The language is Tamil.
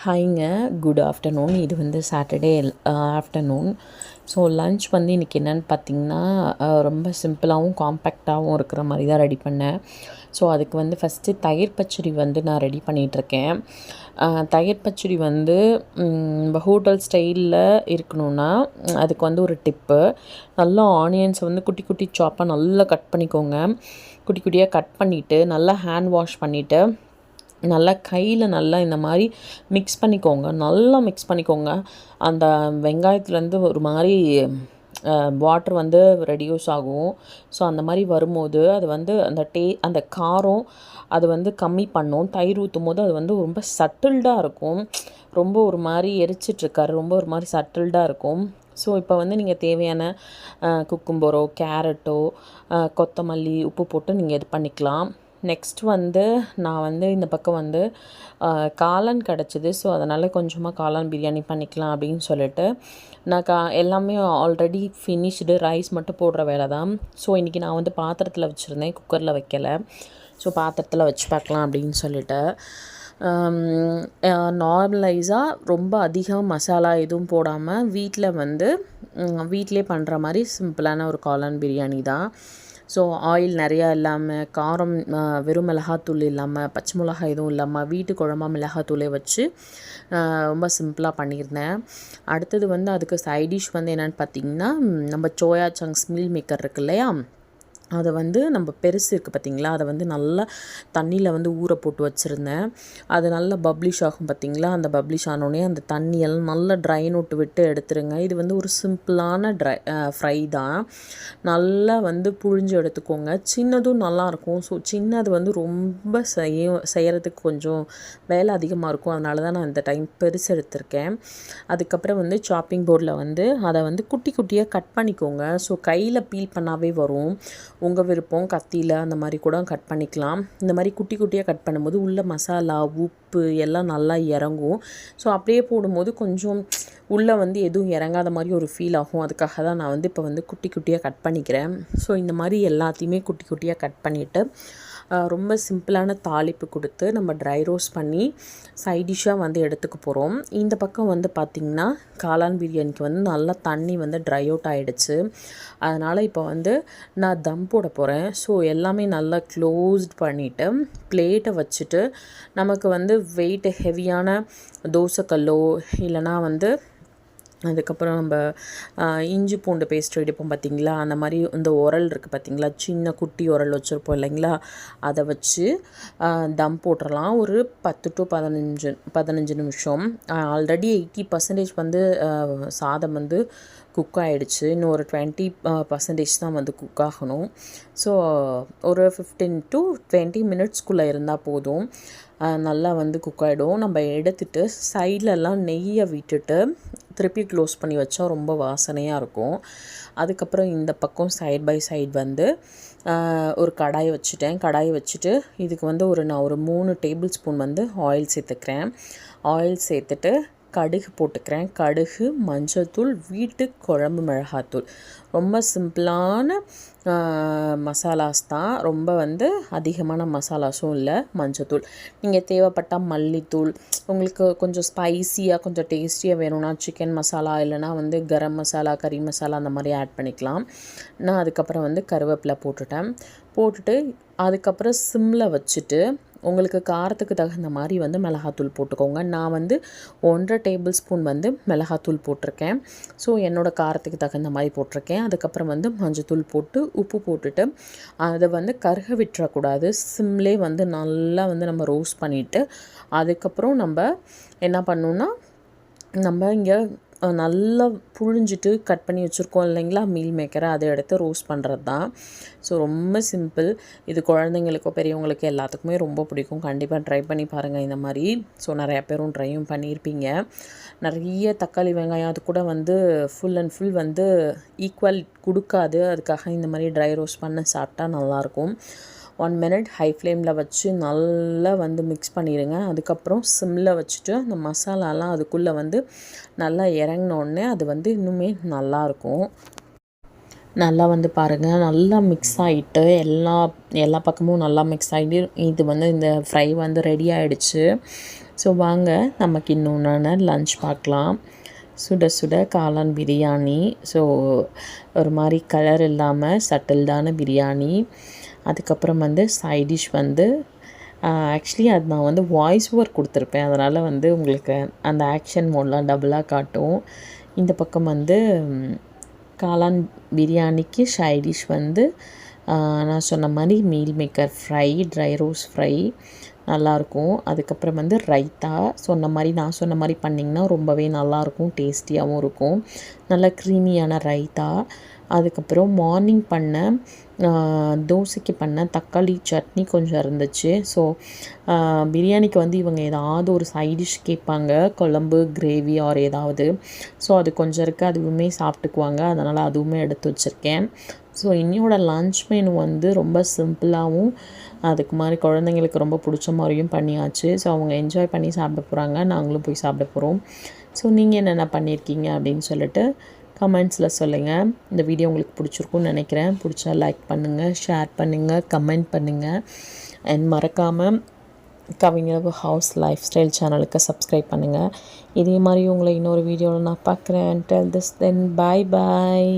ஹாய்ங்க, குட் ஆஃப்டர்நூன். இது வந்து சாட்டர்டே ஆஃப்டர்நூன். ஸோ லன்ச் வந்து இன்றைக்கி என்னென்னு பார்த்திங்கன்னா, ரொம்ப சிம்பிளாகவும் காம்பேக்டாகவும் இருக்கிற மாதிரி தான் ரெடி பண்ணேன். ஸோ அதுக்கு வந்து ஃபஸ்ட்டு தயிர் பச்சடி வந்து நான் ரெடி பண்ணிகிட்ருக்கேன். தயிர் பச்சடி வந்து ஹோட்டல் ஸ்டைலில் இருக்கணுன்னா அதுக்கு வந்து ஒரு டிப்பு, நல்லா ஆனியன்ஸை வந்து குட்டி குட்டி சாப்பாக நல்லா கட் பண்ணிக்கோங்க. குட்டி குட்டியாக கட் பண்ணிவிட்டு நல்லா ஹேண்ட் வாஷ் பண்ணிவிட்டு நல்லா கையில் நல்லா இந்த மாதிரி மிக்ஸ் பண்ணிக்கோங்க. நல்லா மிக்ஸ் பண்ணிக்கோங்க. அந்த வெங்காயத்துலேருந்து ஒரு மாதிரி வாட்டர் வந்து ரெடியூஸ் ஆகும். ஸோ அந்த மாதிரி வரும்போது அது வந்து அந்த காரம் அது வந்து கம்மி பண்ணும். தயிர் ஊற்றும் போது அது வந்து ரொம்ப சட்டில்டாக இருக்கும். ரொம்ப ஒரு மாதிரி எரிச்சிட்ருக்காரு, ரொம்ப ஒரு மாதிரி சட்டில்டாக இருக்கும். ஸோ இப்போ வந்து நீங்கள் தேவையான குக்கும்பரோ கேரட்டோ கொத்தமல்லி உப்பு போட்டு நீங்கள் இது பண்ணிக்கலாம். நெக்ஸ்ட் வந்து நான் வந்து இந்த பக்கம் வந்து காளான் கிடச்சிது. ஸோ அதனால் கொஞ்சமாக காளான் பிரியாணி பண்ணிக்கலாம் அப்படின்னு சொல்லிட்டு நான் எல்லாமே ஆல்ரெடி ஃபினிஷ்டு, ரைஸ் மட்டும் போடுற வேலை தான். ஸோ இன்றைக்கி நான் வந்து பாத்திரத்தில் வச்சுருந்தேன், குக்கரில் வைக்கலை. ஸோ பாத்திரத்தில் வச்சு பார்க்கலாம் அப்படின்னு சொல்லிட்டு நார்மலைஸாக ரொம்ப அதிகம் மசாலா எதுவும் போடாமல் வீட்டிலே பண்ணுற மாதிரி சிம்பிளான ஒரு காளான் பிரியாணி தான். ஸோ ஆயில் நிறையா இல்லாமல், காரம் வெறும் மிளகாத்தூள் இல்லாமல், பச்சை மிளகாய் எதுவும் இல்லாமல் வீட்டு குழம்பா மிளகாத்தூளே வச்சு ரொம்ப சிம்பிளாக பண்ணியிருந்தேன். அடுத்தது வந்து அதுக்கு சைட் டிஷ் வந்து என்னென்னு பார்த்திங்கன்னா, நம்ம சோயா சங்க்ஸ் மீல் மேக்கர் இருக்கு இல்லையா, அதை வந்து நம்ம பெருசு இருக்குது பார்த்திங்களா, அதை வந்து நல்லா தண்ணியில் வந்து ஊற போட்டு வச்சுருந்தேன். அது நல்லா பப்ளிஷ் ஆகும் பார்த்திங்களா, அந்த பப்ளிஷ் ஆனோடனே அந்த தண்ணியெல்லாம் நல்லா ட்ரை நோட்டு விட்டு எடுத்துருங்க. இது வந்து ஒரு சிம்பிளான ஃப்ரை தான். நல்லா வந்து புழிஞ்சு எடுத்துக்கோங்க. சின்னதும் நல்லாயிருக்கும். ஸோ சின்னது வந்து ரொம்ப செய்கிறதுக்கு கொஞ்சம் வேலை அதிகமாக இருக்கும். அதனால தான் நான் இந்த டைம் பெருசு எடுத்திருக்கேன். அதுக்கப்புறம் வந்து சாப்பிங் போர்டில் வந்து அதை வந்து குட்டி குட்டியாக கட் பண்ணிக்கோங்க. ஸோ கையில் பீல் பண்ணாவே வரும். உங்கள் விருப்பம், கத்தியில் அந்த மாதிரி கூட கட் பண்ணிக்கலாம். இந்த மாதிரி குட்டி குட்டியாக கட் பண்ணும்போது உள்ள மசாலா உப்பு எல்லாம் நல்லா இறங்கும். ஸோ அப்படியே போடும்போது கொஞ்சம் உள்ளே வந்து எதுவும் இறங்காத மாதிரி ஒரு ஃபீல் ஆகும். அதுக்காக தான் நான் வந்து இப்போ வந்து குட்டி குட்டியாக கட் பண்ணிக்கிறேன். ஸோ இந்த மாதிரி எல்லாத்தையுமே குட்டி குட்டியாக கட் பண்ணிவிட்டு ரொம்ப சிம்பிளான தாளிப்பு கொடுத்து நம்ம ட்ரை ரோஸ்ட் பண்ணி சைட் டிஷ்ஷாக வந்து எடுத்துக்க போகிறோம். இந்த பக்கம் வந்து பார்த்திங்கன்னா காளான் பிரியாணிக்கு வந்து நல்லா தண்ணி வந்து ட்ரை அவுட் ஆகிடுச்சு. அதனால் இப்போ வந்து நான் தம் போட போகிறேன். ஸோ எல்லாமே நல்லா க்ளோஸ்ட் பண்ணிவிட்டு பிளேட்டை வச்சுட்டு, நமக்கு வந்து வெயிட் ஹெவியான தோசைக்கல்லோ இல்லைனா வந்து அதுக்கப்புறம் நம்ம இஞ்சி பூண்டு பேஸ்ட் எடுப்போம் பார்த்திங்களா, அந்த மாதிரி இந்த உரல் இருக்குது பார்த்திங்களா, சின்ன குட்டி உரல் வச்சுருப்போம் இல்லைங்களா, அதை வச்சு தம் போட்டுடலாம். ஒரு 10 to 15 நிமிஷம். ஆல்ரெடி 80% வந்து சாதம் வந்து குக் ஆகிடுச்சு. இன்னும் ஒரு 20% தான் வந்து குக் ஆகணும். ஸோ ஒரு 15 to 20 மினிட்ஸ்குள்ளே இருந்தால் போதும். நல்லா வந்து குக் ஆகிடும். நம்ம எடுத்துகிட்டு சைட்லலாம் நெய்யை விட்டுட்டு திருப்பி க்ளோஸ் பண்ணி வச்சா ரொம்ப வாசனையாக இருக்கும். அதுக்கப்புறம் இந்த பக்கம் சைட் பை சைட் வந்து ஒரு கடாயை வச்சுட்டு இதுக்கு வந்து நான் ஒரு 3 டேபிள் ஸ்பூன் வந்து ஆயில் சேர்த்துக்கிறேன். ஆயில் சேர்த்துட்டு கடுகு போட்டுக்கிறேன். கடுகு, மஞ்சள்தூள், வீட்டு குழம்பு மிளகாத்தூள். ரொம்ப சிம்பிளான மசாலாஸ் தான். ரொம்ப வந்து அதிகமான மசாலாஸும் இல்லை. மஞ்சள்தூள் நீங்கள் தேவைப்பட்டால் மல்லித்தூள், உங்களுக்கு கொஞ்சம் ஸ்பைஸியாக கொஞ்சம் டேஸ்டியாக வேணும்னா சிக்கன் மசாலா இல்லைனா வந்து கரம் மசாலா, கறி மசாலா அந்த மாதிரி ஆட் பண்ணிக்கலாம். நான் அதுக்கப்புறம் வந்து கருவேப்பிலை போட்டுட்டு அதுக்கப்புறம் சிம்மில் வச்சுட்டு உங்களுக்கு காரத்துக்கு தகுந்த மாதிரி வந்து மிளகாத்தூள் போட்டுக்கோங்க. நான் வந்து 1.5 டேபிள் ஸ்பூன் வந்து மிளகாத்தூள் போட்டிருக்கேன். ஸோ என்னோடய காரத்துக்கு தகுந்த மாதிரி போட்டிருக்கேன். அதுக்கப்புறம் வந்து மஞ்சத்தூள் போட்டு உப்பு போட்டுட்டு அதை வந்து கருக விட்டுறக்கூடாது. சிம்லே வந்து நல்லா வந்து நம்ம ரோஸ்ட் பண்ணிவிட்டு அதுக்கப்புறம் நம்ம என்ன பண்ணணுன்னா, நம்ம இங்கே நல்லா புழிஞ்சிட்டு கட் பண்ணி வச்சுருக்கோம் இல்லைங்களா மீல் மேக்கரை, அதை எடுத்து ரோஸ்ட் பண்ணுறது தான். ஸோ ரொம்ப சிம்பிள். இது குழந்தைங்களுக்கோ பெரியவங்களுக்கு எல்லாத்துக்குமே ரொம்ப பிடிக்கும். கண்டிப்பாக ட்ரை பண்ணி பாருங்கள் இந்த மாதிரி. ஸோ நிறையா பேரும் ட்ரையும் பண்ணியிருப்பீங்க. நிறைய தக்காளி வெங்காயம் அது கூட வந்து ஃபுல் அண்ட் ஃபுல் வந்து ஈக்குவல் கொடுக்காது. அதுக்காக இந்த மாதிரி ட்ரை ரோஸ்ட் பண்ண சாப்பிட்டா நல்லாயிருக்கும். 1 மினிட் ஹை ஃப்ளேமில் வச்சு நல்லா வந்து மிக்ஸ் பண்ணிடுங்க. அதுக்கப்புறம் சிம்மில் வச்சுட்டு அந்த மசாலாலாம் அதுக்குள்ளே வந்து நல்லா இறங்கினோடனே அது வந்து இன்னுமே நல்லாயிருக்கும். நல்லா வந்து பாருங்கள், நல்லா மிக்ஸ் ஆகிட்டு எல்லா பக்கமும் நல்லா மிக்ஸ் ஆகிட்டு இது வந்து இந்த ஃப்ரை வந்து ரெடி ஆகிடுச்சு. ஸோ வாங்க நமக்கு இன்னொன்று லன்ச் பார்க்கலாம். சுட சுட காளான் பிரியாணி. ஸோ ஒரு மாதிரி கலர் இல்லாமல் சட்டில்டான பிரியாணி. அதுக்கப்புறம் சைட் டிஷ் ஆக்சுவலி அது நான் வாய்ஸ் ஓவர் கொடுத்துருப்பேன், அதனால் உங்களுக்கு அந்த ஆக்ஷன் மோட்லாம் டபுளாக காட்டும். இந்த பக்கம் காளான் பிரியாணிக்கு சைட் டிஷ் நான் சொன்ன மாதிரி meal maker fry, try rose fry நல்லாயிருக்கும். அதுக்கப்புறம் ரைத்தா நான் சொன்ன மாதிரி பண்ணிங்கன்னா ரொம்பவே நல்லாயிருக்கும், டேஸ்டியாகவும் இருக்கும். நல்லா க்ரீமியான ரைத்தா. அதுக்கப்புறம் மார்னிங் பண்ண தோசைக்கு பண்ண தக்காளி சட்னி கொஞ்சம் இருந்துச்சு. ஸோ பிரியாணிக்கு இவங்க ஏதாவது ஒரு சைட் டிஷ் கேட்பாங்க, குழம்பு, கிரேவி ஆர் ஏதாவது. ஸோ அது கொஞ்சம் இருக்குது, அதுவுமே சாப்பிட்டுக்குவாங்க, அதனால் அதுவுமே எடுத்து வச்சுருக்கேன். ஸோ இன்னையோட லன்ச் மெனு ரொம்ப சிம்பிளாகவும் அதுக்கு மாதிரி குழந்தைங்களுக்கு ரொம்ப பிடிச்ச மாதிரியும் பண்ணியாச்சு. ஸோ அவங்க என்ஜாய் பண்ணி சாப்பிட போகிறாங்க, நாங்களும் போய் சாப்பிட போகிறோம். ஸோ நீங்கள் என்னென்ன பண்ணியிருக்கீங்க அப்படின்னு சொல்லிட்டு கமெண்ட்ஸில் சொல்லுங்கள். இந்த வீடியோ உங்களுக்கு பிடிச்சிருக்குன்னு நினைக்கிறேன். பிடிச்சா லைக் பண்ணுங்கள், ஷேர் பண்ணுங்கள், கமெண்ட் பண்ணுங்கள். அண்ட் மறக்காமல் கவிஞர் ஹவுஸ் லைஃப் ஸ்டைல் சேனலுக்கு சப்ஸ்கிரைப் பண்ணுங்கள். இதே மாதிரி உங்களை இன்னொரு வீடியோவில் நான் பார்க்குறேன். Till this then, bye bye.